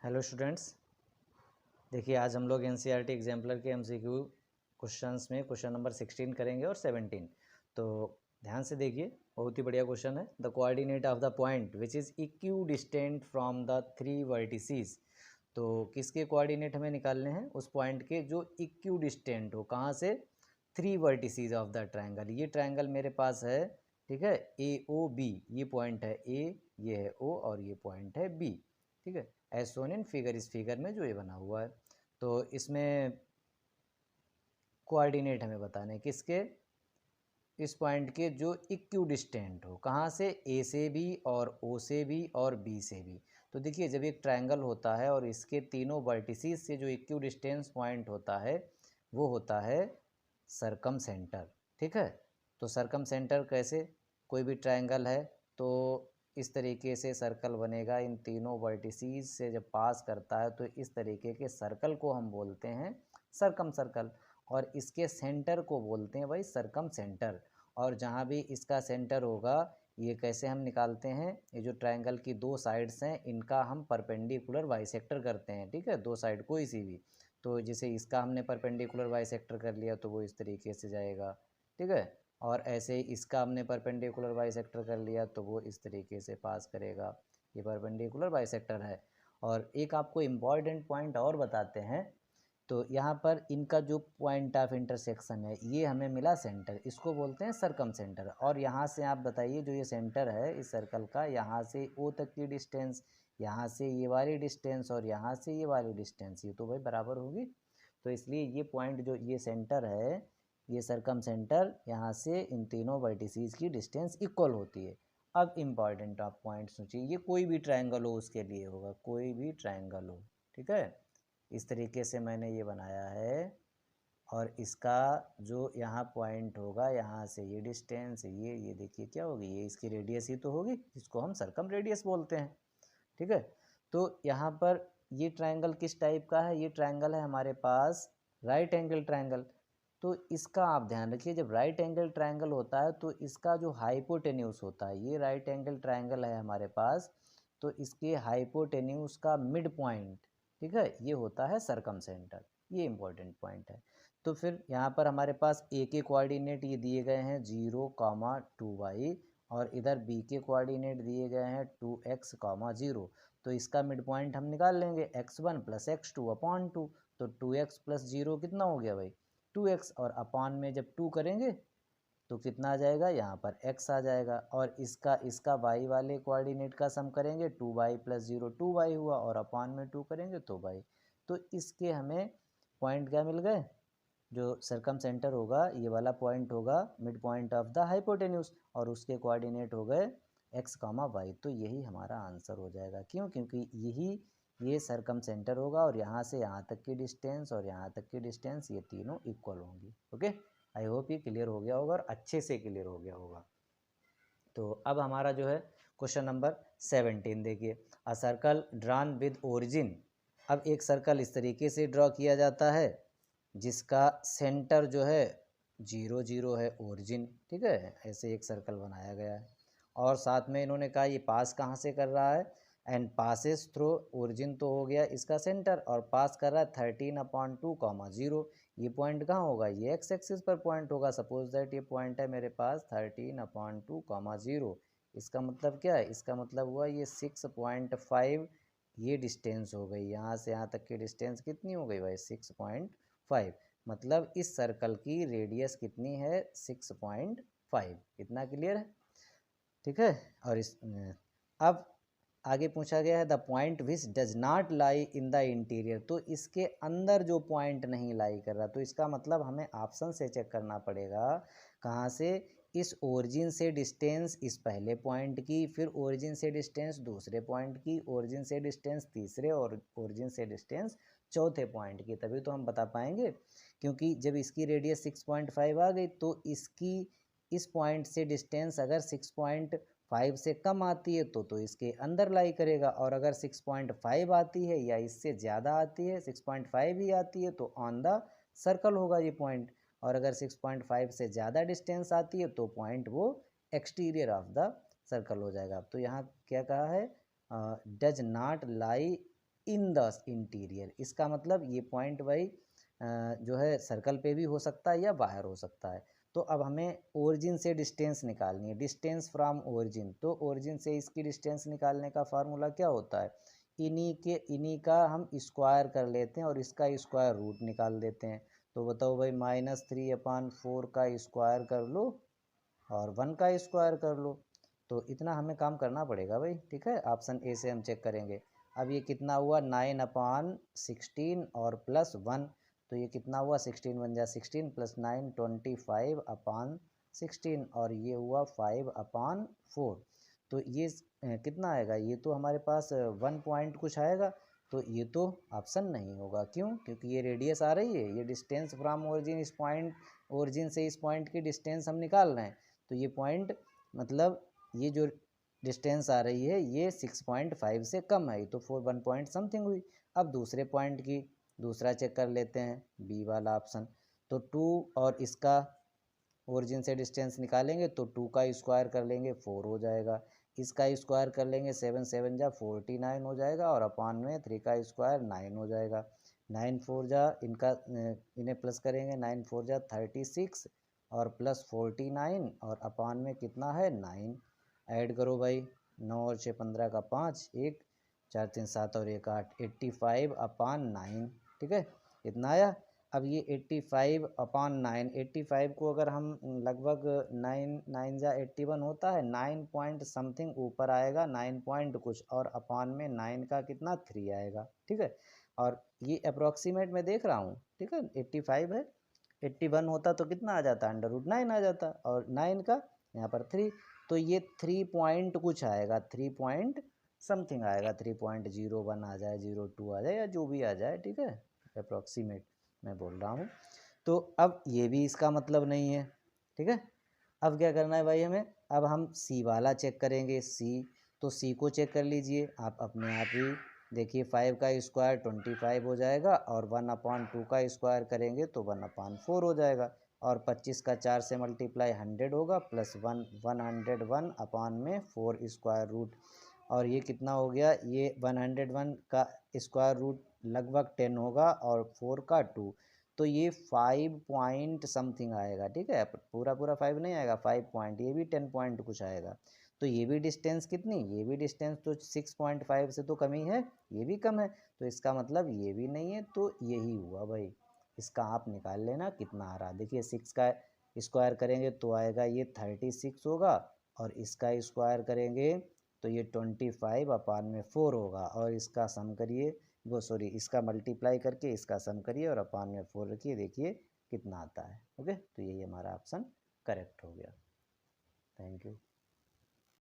Hello students, देखिए आज हम लोग एनसीईआरटी एग्जाम्पलर के एमसीक्यू क्वेश्चंस में क्वेश्चन नंबर 16 करेंगे और 17। तो ध्यान से देखिए, बहुत ही बढ़िया क्वेश्चन है। The coordinate of the point which is equidistant from the 3 vertices. तो किसके कोऑर्डिनेट हमें निकालने हैं? उस पॉइंट के जो इक्विडिस्टेंट हो, कहाँ से? 3 वर्टिसेस ऑफ द ट्रायंगल। ये ट्रायंगल मेरे पास है, ठीक है, ए ओ बी। ये पॉइंट है ए, ये है ओ और ये पॉइंट है बी, ठीक है, एज शोन इन फिगर। इस फिगर में जो ये बना हुआ है, तो इसमें कोऑर्डिनेट हमें बताने किसके? इस पॉइंट के जो इक्विडिस्टेंट हो, कहाँ से? ए से भी और ओ से भी और बी से भी। तो देखिए, जब एक ट्रायंगल होता है और इसके तीनों वर्टिसेस से जो इक्विडिस्टेंस पॉइंट होता है वो होता है सरकम सेंटर, ठीक है। तो सरकम सेंटर कैसे? कोई भी ट्रायंगल है तो इस तरीके से सर्कल बनेगा, इन तीनों वर्टिसेस से जब पास करता है तो इस तरीके के सर्कल को हम बोलते हैं सरकम सर्कल, और इसके सेंटर को बोलते हैं भाई सरकम सेंटर। और जहाँ भी इसका सेंटर होगा, ये कैसे हम निकालते हैं? ये जो ट्रायंगल की दो साइड्स हैं इनका हम परपेंडिकुलर बाइसेक्टर करते हैं, ठीक है, दो साइड कोई सी भी। तो जैसे इसका हमने परपेंडिकुलर बाइसेक्टर कर लिया तो वो इस तरीके से जाएगा, ठीक है। और ऐसे ही इसका हमने परपेंडिकुलर बाइसेक्टर कर लिया तो वो इस तरीके से पास करेगा। ये परपेंडिकुलर बाइसेक्टर है। और एक आपको इम्पॉर्टेंट पॉइंट और बताते हैं, तो यहाँ पर इनका जो पॉइंट ऑफ इंटरसेक्शन है ये हमें मिला सेंटर, इसको बोलते हैं सरकम सेंटर। और यहाँ से आप बताइए, जो ये सेंटर है इस सर्कल का, यहाँ से ओ तक की डिस्टेंस, यहाँ से ये वाली डिस्टेंस और यहाँ से ये वाली डिस्टेंस, ये तो भाई बराबर होगी। तो इसलिए ये पॉइंट जो ये सेंटर है, ये सरकम सेंटर, यहाँ से इन तीनों वर्टिसेस की डिस्टेंस इक्वल होती है। अब इम्पॉर्टेंट आप पॉइंट सोचिए, ये कोई भी ट्रायंगल हो उसके लिए होगा, कोई भी ट्रायंगल हो, ठीक है। इस तरीके से मैंने ये बनाया है और इसका जो यहाँ पॉइंट होगा, यहाँ से ये डिस्टेंस, ये देखिए क्या होगी, ये इसकी रेडियस ही तो होगी, जिसको हम सरकम रेडियस बोलते हैं, ठीक है। तो यहाँ पर ये ट्रायंगल किस टाइप का है? ये ट्रायंगल है हमारे पास राइट एंगल ट्रायंगल। तो इसका आप ध्यान रखिए, जब राइट एंगल ट्रायंगल होता है तो इसका जो हाइपोटेन्यूस होता है, ये राइट एंगल ट्रायंगल है हमारे पास, तो इसके हाइपोटेन्यूस का मिड पॉइंट, ठीक है, ये होता है सरकम सेंटर। ये इंपॉर्टेंट पॉइंट है। तो फिर यहाँ पर हमारे पास ए के कोऑर्डिनेट ये दिए गए हैं 0,2y, और इधर बी के कोऑर्डिनेट दिए गए हैं 2x, 0। तो इसका मिड पॉइंट हम निकाल लेंगे x1 + x2/2। तो 2x + 0 कितना हो गया भाई? 2x, और अपान में जब 2 करेंगे तो कितना आ जाएगा? यहाँ पर x आ जाएगा। और इसका y वाले कोऑर्डिनेट का सम करेंगे, 2y + 0 2y हुआ, और अपान में 2 करेंगे तो y। तो इसके हमें पॉइंट क्या मिल गए? जो सरकम सेंटर होगा ये वाला पॉइंट होगा mid point of the hypotenuse, और उसके कोऑर्डिनेट हो गए x, y। तो यही हमारा आंसर हो जाएगा। क्यों? क्योंकि ये सरकम सेंटर होगा और यहाँ से यहाँ तक की डिस्टेंस और यहाँ तक की डिस्टेंस, ये तीनों इक्वल होंगी। ओके, आई होप ये क्लियर हो गया होगा और अच्छे से क्लियर हो गया होगा। तो अब हमारा जो है क्वेश्चन नंबर 17 देखिए, a circle drawn with origin. अब एक सर्कल इस तरीके से ड्रॉ किया जाता है जिसका सेंटर जो है 0, 0 है, ओरिजिन, ठीक है। ऐसे एक सर्कल बनाया गया है और साथ में इन्होंने कहा ये पास कहाँ से कर रहा है? एंड पासेस थ्रू ओरिजिन, तो हो गया इसका सेंटर, और पास कर रहा है 13/2, 0। ये पॉइंट कहाँ होगा? ये एक्स एक्सिस पर पॉइंट होगा। सपोज दैट ये पॉइंट है मेरे पास 13/2, 0। इसका मतलब क्या है? इसका मतलब हुआ ये 6.5, ये डिस्टेंस हो गई, यहाँ से यहाँ तक की डिस्टेंस कितनी हो गई भाई? 6.5। मतलब इस सर्कल की रेडियस कितनी है? 6.5। इतना क्लियर है, ठीक है। और अब आगे पूछा गया है the point which does not lie in the interior. तो इसके अंदर जो पॉइंट नहीं लाई कर रहा, तो इसका मतलब हमें ऑप्शन से चेक करना पड़ेगा। कहाँ से? इस ओरिजिन से डिस्टेंस इस पहले पॉइंट की, फिर ओरिजिन से डिस्टेंस दूसरे पॉइंट की, ओरिजिन से डिस्टेंस तीसरे, और ओरिजिन से डिस्टेंस चौथे पॉइंट की। तभी तो हम बता पाएंगे, क्योंकि जब इसकी रेडियस 6.5 आ गई तो इसकी इस पॉइंट से डिस्टेंस अगर 6.5 से कम आती है तो इसके अंदर लाई करेगा, और अगर 6.5 आती है या इससे ज़्यादा आती है, 6.5 ही आती है, तो ऑन द सर्कल होगा ये पॉइंट। और अगर 6.5 से ज़्यादा डिस्टेंस आती है तो पॉइंट वो एक्सटीरियर ऑफ द सर्कल हो जाएगा। तो यहाँ क्या कहा है? Does not lie in the interior. इसका मतलब ये पॉइंट भाई जो है सर्कल पे भी हो सकता है या बाहर हो सकता है। तो अब हमें ओरिजिन से डिस्टेंस निकालनी है, डिस्टेंस फ्रॉम ओरिजिन। तो ओरिजिन से इसकी डिस्टेंस निकालने का फार्मूला क्या होता है, इन्हीं का हम स्क्वायर कर लेते हैं और इसका स्क्वायर रूट निकाल देते हैं। तो बताओ भाई -3/4 का स्क्वायर कर लो और 1 का स्क्वायर कर लो। तो इतना हमें काम करना पड़ेगा भाई, ठीक है। ऑप्शन ए से हम चेक करेंगे। अब ये कितना हुआ 9/16 और +1, तो ये कितना हुआ 16 बन जा 16 + 9 25/16 और ये हुआ 5/4। तो ये कितना आएगा, ये तो हमारे पास 1 पॉइंट कुछ आएगा। तो ये तो ऑप्शन नहीं होगा, क्यों, क्योंकि ये रेडियस आ रही है, ये डिस्टेंस फ्रॉम ओरिजिन, इस पॉइंट ओरिजिन से इस पॉइंट की डिस्टेंस हम निकाल रहे हैं। तो ये पॉइंट मतलब ये जो डिस्टेंस आ रही है ये 6.5 से कम है, तो 1 पॉइंट समथिंग हुई। अब दूसरे पॉइंट की दूसरा चेक कर लेते हैं, बी वाला ऑप्शन। तो 2 और इसका ओरिजिन से डिस्टेंस निकालेंगे तो 2 का स्क्वायर कर लेंगे 4 हो जाएगा, इसका स्क्वायर कर लेंगे 7 7 जा 49 हो जाएगा और अपान में 3 का स्क्वायर 9 हो जाएगा। 9 4 जा इनका इन्हें प्लस करेंगे, 9 4 जा 36 और +49 और अपान में कितना है 9। ऐड करो भाई, 9 और 6 15 का 5, 1 4 3 7 और 1 8, 85/9, ठीक है, इतना आया। अब ये 85/9, 85 को अगर हम लगभग 9 9 जा 81 होता है, 9 पॉइंट समथिंग ऊपर आएगा, 9 पॉइंट कुछ और अपान में 9 का कितना 3 आएगा, ठीक है। और ये अप्रॉक्सीमेट मैं देख रहा हूँ, ठीक है, 85 है, 81 होता तो कितना आ जाता, √9 आ जाता और 9 का यहाँ पर 3, तो ये 3 पॉइंट कुछ आएगा, 3 पॉइंट समथिंग आएगा, 3.01 आ जाए, 02 आ जाए या जो भी आ जाए, ठीक है, अप्रॉक्सीमेट मैं बोल रहा हूँ। तो अब ये भी इसका मतलब नहीं है, ठीक है। अब क्या करना है भाई हमें, अब हम सी वाला चेक करेंगे, सी। तो सी को चेक कर लीजिए आप अपने आप ही, देखिए 5 का स्क्वायर 25 हो जाएगा और 1/2 का स्क्वायर करेंगे तो 1/4 हो जाएगा और 25 का 4 से मल्टीप्लाई 100 होगा +1 101/4 स्क्वायर रूट। और ये कितना हो गया, ये 101 का स्क्वायर रूट लगभग 10 होगा और 4 का 2, तो ये 5 पॉइंट समथिंग आएगा, ठीक है। पूरा पूरा 5 नहीं आएगा, 5 पॉइंट, ये भी 10 पॉइंट कुछ आएगा। तो ये भी डिस्टेंस कितनी, ये भी डिस्टेंस तो 6.5 से तो कम ही है, ये भी कम है, तो इसका मतलब ये भी नहीं है, तो यही हुआ भाई। इसका आप निकाल लेना कितना आ रहा, देखिए 6 का स्क्वायर करेंगे तो आएगा ये 36 होगा और इसका स्क्वायर करेंगे तो ये 25/4 होगा और इसका सम करिए, वो सॉरी इसका मल्टीप्लाई करके इसका सम करिए और अपान में 4 रखिए, देखिए कितना आता है। ओके, तो यही हमारा ऑप्शन करेक्ट हो गया। Thank you.